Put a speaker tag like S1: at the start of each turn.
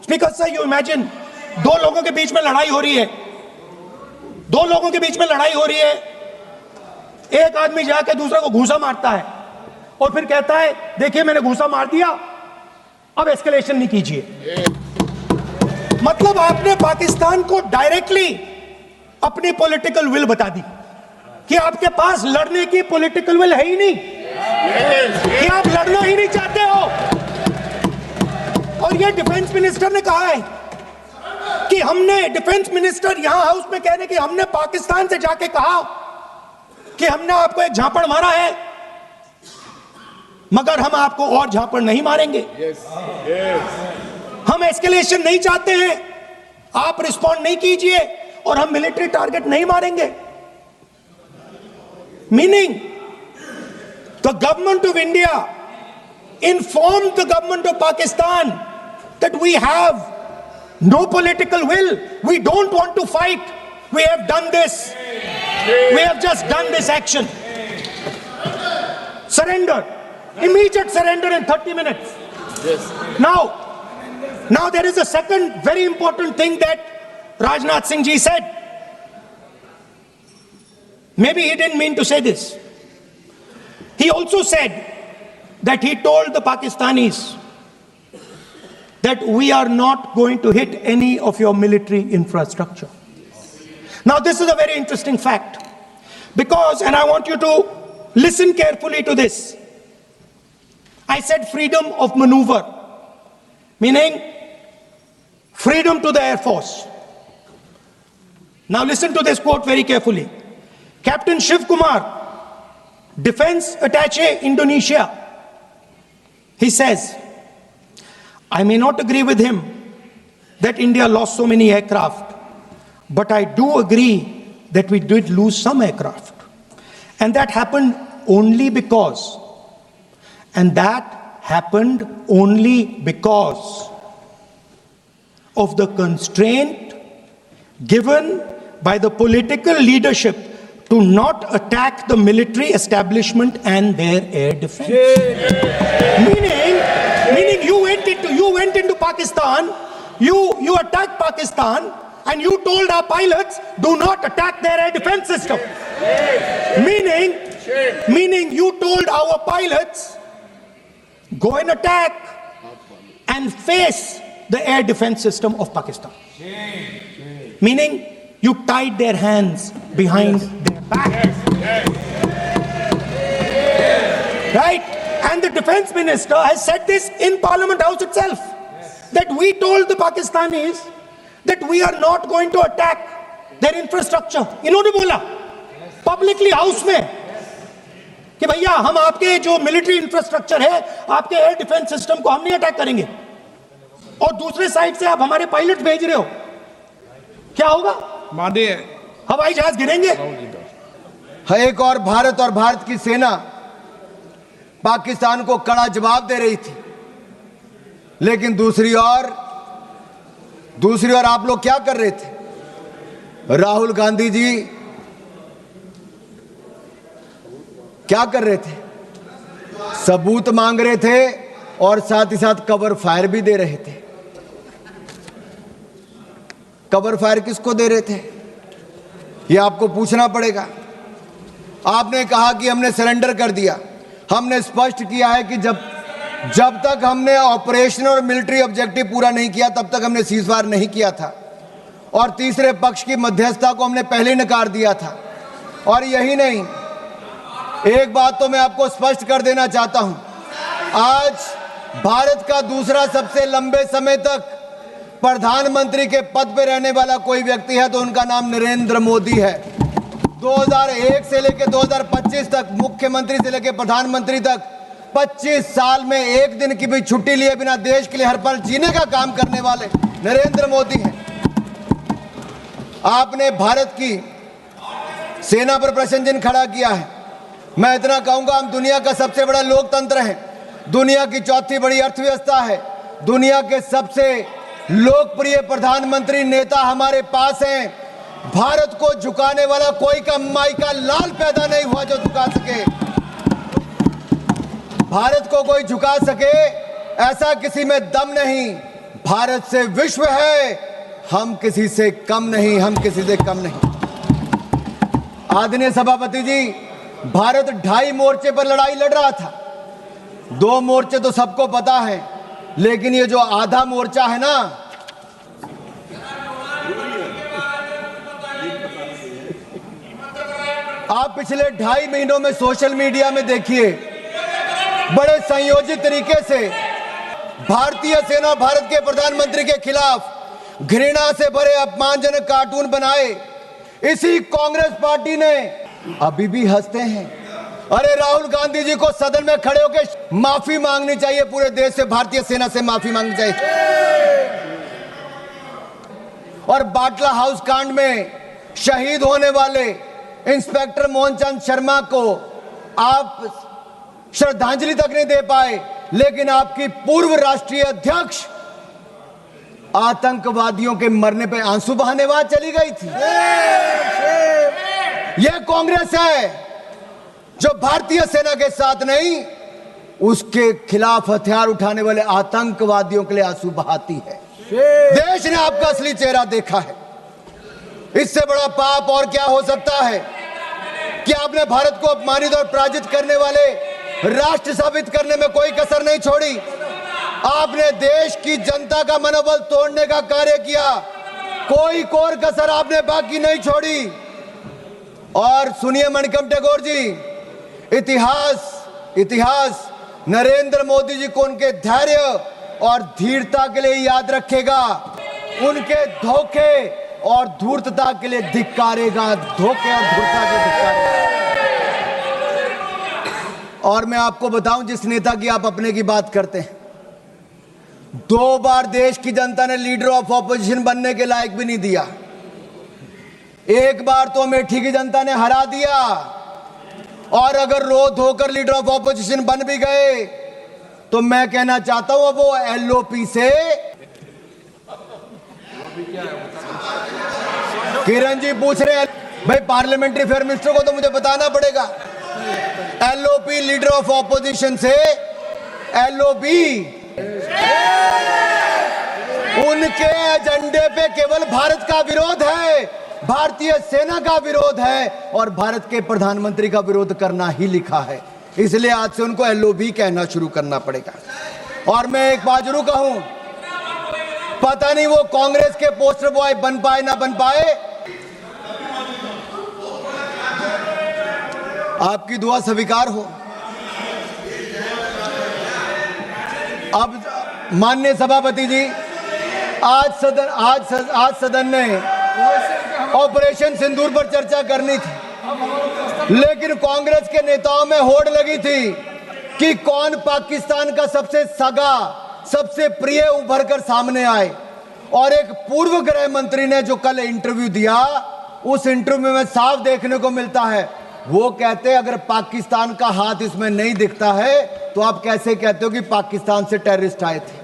S1: Speaker sir, you imagine, दो लोगों के बीच में लड़ाई हो रही है, दो लोगों के बीच में लड़ाई हो रही है, एक आदमी जाके दूसरे को घूंसा मारता है और फिर कहता है देखिए मैंने घूंसा मार दिया, अब एस्केलेशन नहीं कीजिए। मतलब आपने पाकिस्तान को डायरेक्टली अपनी पॉलिटिकल विल बता दी कि आपके पास लड़ने की पॉलिटिकल विल है ही नहीं, कि आप लड़ना ही नहीं चाहते हो। और ये डिफेंस मिनिस्टर ने कहा है कि हमने, डिफेंस मिनिस्टर यहां हाउस में कह रहे कि हमने पाकिस्तान से जाके कहा कि हमने आपको एक झापड़ मारा है, मगर हम आपको और झापड़ नहीं मारेंगे। हम एस्केलेशन नहीं चाहते हैं, आप रिस्पॉन्ड नहीं कीजिए और हम मिलिट्री टारगेट नहीं मारेंगे। Meaning the government of India informed the government of Pakistan that we have no political will, we don't want to fight, we have done this, we have just done this action. Surrender, immediate surrender in 30 minutes. Yes. Now there is a second very important thing that Rajnath Singh ji said. Maybe he didn't mean to say this. He also said that he told the Pakistanis that we are not going to hit any of your military infrastructure. Now this is a very interesting fact, because, and I want you to listen carefully to this, I said freedom of maneuver, meaning freedom to the Air Force. Now listen to this quote very carefully. Captain Shiv Kumar, Defense Attaché Indonesia, he says, I may not agree with him that India lost so many aircraft, but I do agree that we did lose some aircraft. And that happened only because, of the constraint given by the political leadership to not attack the military establishment and their air defense. Meaning you went into Pakistan, you attacked Pakistan, and you told our pilots, do not attack their air defense system. Meaning you told our pilots, go and attack and face the air defense system of Pakistan. Meaning you tied their hands behind their back. Right? And the defense minister has said this in Parliament House itself, that we told the Pakistanis that we are not going to attack their infrastructure. इन्होंने बोला publicly house में कि भैया हम आपके जो military infrastructure है, आपके एयर डिफेंस सिस्टम को हम नहीं अटैक करेंगे, और दूसरे साइड से आप हमारे पायलट भेज रहे हो, क्या होगा? हवाई जहाज गिरेंगे।
S2: एक और भारत और भारत की सेना पाकिस्तान को कड़ा जवाब दे रही थी, लेकिन दूसरी ओर आप लोग क्या कर रहे थे? राहुल गांधी जी क्या कर रहे थे? सबूत मांग रहे थे और साथ ही साथ कवर फायर भी दे रहे थे। कवर फायर किसको दे रहे थे, ये आपको पूछना पड़ेगा। आपने कहा कि हमने सरेंडर कर दिया, हमने स्पष्ट किया है कि जब तक हमने ऑपरेशनल और मिलिट्री ऑब्जेक्टिव पूरा नहीं किया तब तक हमने सीजफायर नहीं किया था, और तीसरे पक्ष की मध्यस्थता को हमने पहले नकार दिया था। और यही नहीं, एक बात तो मैं आपको स्पष्ट कर देना चाहता हूं, आज भारत का दूसरा सबसे लंबे समय तक प्रधानमंत्री के पद पर रहने वाला कोई व्यक्ति है तो उनका नाम नरेंद्र मोदी है। 2001 से लेकर 2025 तक, मुख्यमंत्री से लेकर प्रधानमंत्री तक 25 साल में एक दिन की भी छुट्टी लिए बिना देश के लिए हर पल जीने का काम करने वाले नरेंद्र मोदी हैं। आपने भारत की सेना पर प्रश्न चिन्ह खड़ा किया है। मैं इतना कहूंगा, हम दुनिया का सबसे बड़ा लोकतंत्र है, दुनिया की चौथी बड़ी अर्थव्यवस्था है, दुनिया के सबसे लोकप्रिय प्रधानमंत्री नेता हमारे पास हैं। भारत को झुकाने वाला कोई कमाई का लाल पैदा नहीं हुआ जो झुका सके, भारत को कोई झुका सके ऐसा किसी में दम नहीं। भारत से विश्व है, हम किसी से कम नहीं, हम किसी से कम नहीं। आदरणीय सभापति जी, भारत 2.5 मोर्चे पर लड़ाई लड़ रहा था। 2 मोर्चे तो सबको पता है, लेकिन ये जो आधा मोर्चा है ना, आप पिछले 2.5 महीनों में सोशल मीडिया में देखिए, बड़े संयोजित तरीके से भारतीय सेना भारत के प्रधानमंत्री के खिलाफ घृणा से भरे अपमानजनक कार्टून बनाए। इसी कांग्रेस पार्टी ने अभी भी हंसते हैं। अरे राहुल गांधी जी को सदन में खड़े होकर माफी मांगनी चाहिए, पूरे देश से भारतीय सेना से माफी मांगनी चाहिए। और बाटला हाउस कांड में शहीद होने वाले इंस्पेक्टर मोहनचंद शर्मा को आप श्रद्धांजलि तक नहीं दे पाए, लेकिन आपकी पूर्व राष्ट्रीय अध्यक्ष आतंकवादियों के मरने पे आंसू बहाने वहां चली गई थी। यह कांग्रेस है जो भारतीय सेना के साथ नहीं, उसके खिलाफ हथियार उठाने वाले आतंकवादियों के लिए आंसू बहाती है। देश ने आपका असली चेहरा देखा है। इससे बड़ा पाप और क्या हो सकता है कि आपने भारत को अपमानित और पराजित करने वाले राष्ट्र साबित करने में कोई कसर नहीं छोड़ी। आपने देश की जनता का मनोबल तोड़ने का कार्य किया, कोई कोर कसर आपने बाकी नहीं छोड़ी। और सुनिए मणिकम टैगोर जी, इतिहास नरेंद्र मोदी जी को उनके धैर्य और धीरता के लिए याद रखेगा, उनके धोखे और धूर्तता के लिए धिक्कारेगा, धोखे और धूर्तता के लिए धिक्कारेगा। और मैं आपको बताऊं, जिस नेता की आप अपने की बात करते हैं, 2 बार देश की जनता ने लीडर ऑफ ऑपोजिशन बनने के लायक भी नहीं दिया। 1 बार तो अमेठी की जनता ने हरा दिया, और अगर रो धोकर लीडर ऑफ ऑपोजिशन बन भी गए तो मैं कहना चाहता हूं, अब वो एलओपी से किरण जी पूछ रहे हैं भाई, पार्लियामेंट्री अफेयर मिनिस्टर को तो मुझे बताना पड़ेगा। एलओपी लीडर ऑफ ऑपोजिशन से एलओबी, उनके एजेंडे पे केवल भारत का विरोध है, भारतीय सेना का विरोध है, और भारत के प्रधानमंत्री का विरोध करना ही लिखा है। इसलिए आज से उनको एलओबी कहना शुरू करना पड़ेगा। और मैं एक बात जरूर कहूं, पता नहीं वो कांग्रेस के पोस्टर बॉय बन पाए ना बन पाए, आपकी दुआ स्वीकार हो। अब माननीय सभापति जी, आज सदन ने ऑपरेशन सिंदूर पर चर्चा करनी थी, लेकिन कांग्रेस के नेताओं में होड़ लगी थी कि कौन पाकिस्तान का सबसे सगा, सबसे प्रिय उभर कर सामने आए। और एक पूर्व गृह मंत्री ने जो कल इंटरव्यू दिया, उस इंटरव्यू में साफ देखने को मिलता है, वो कहते अगर पाकिस्तान का हाथ इसमें नहीं दिखता है तो आप कैसे कहते हो कि पाकिस्तान से टेररिस्ट आए थे।